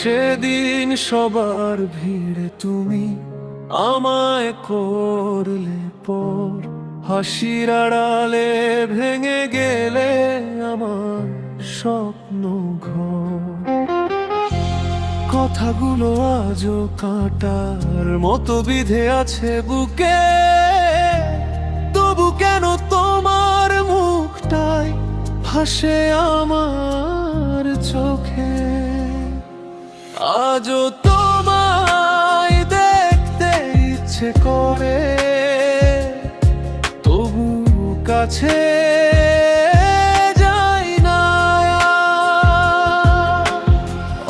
সেদিন সবার ভিড়ে তুমি আমায় করলে পর, হাসির আড়ালে ভেঙে গেলে আমার স্বপ্ন ঘর। কথাগুলো আজও কাঁটার মতো বিঁধে আছে বুকে, তবু কেন তোমার মুখটাই ভাসে আমার চোখে। আজও তোমায় দেখতে ইচ্ছে করে, তবু কাছে যাই না।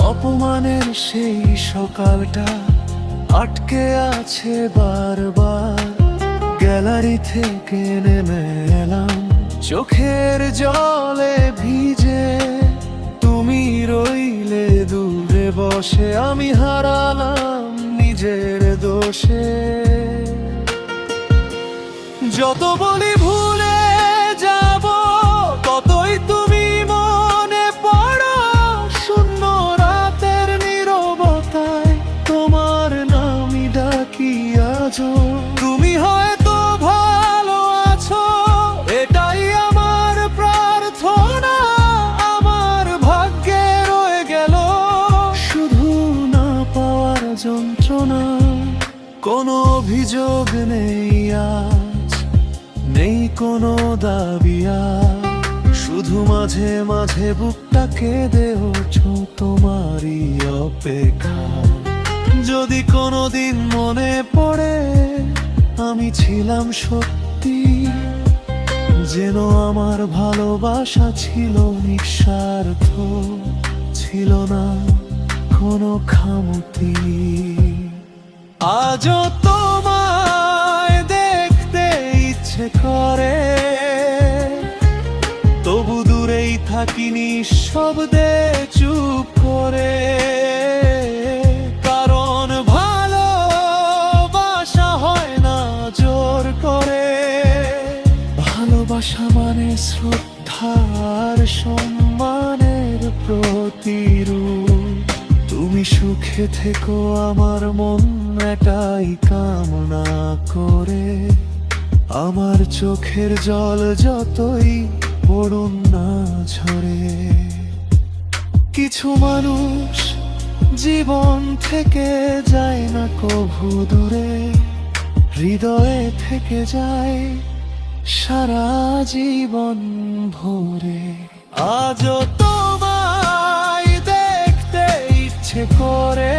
অপমানের সেই সকালটা আটকে আছে বারবার, গ্যালারি থেকে নেমে এলাম চোখের জলে ভিজে। তুমি রইলে দূরে বসে, আমি হারালাম নিজের দোষে। যত বলি ভুলে যাব, ততই তুমি মনে পড়ো। শূন্য রাতের নীরবতায় তোমার নামই ডাকি আজও। তুমি হয়তো ভালো আছো, এটাই আমার প্রার্থনা। আমার ভাগ্যে রয়ে গেল শুধু না পাওয়ার যন্ত্রণা। কোনো অভিযোগ নেই আজ, নেই কোনো দাবি আজ, শুধু মাঝে মাঝে বুকটা কেঁদে ওঠো তোমারই অপেক্ষা। যদি কোনোদিন মনে পড়ে আমি ছিলাম সত্যি, যেন আমার ভালোবাসা ছিল নিঃস্বার্থ, ছিল না কোনো খামতি। আজও তোমায় দেখতে ইচ্ছে করে, তবু দূরেই থাকি নিঃশব্দে চুপ করে। কারণ ভালোবাসা হয় না জোর করে, ভালোবাসা মানে শ্রদ্ধার সম্মানের প্রতিরূপ। তুমি সুখে থেকো আমার মন এটাই কামনা করে। আমার চোখের জল যতই পড়ুন না ঝরে। কিছু মানুষ জীবন থেকে যায় না কভু দূরে, হৃদয়ে থেকে যায় সারা জীবন ভরে। আজও তোমায় দেখতে ইচ্ছে করে,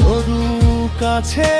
তবু কাছে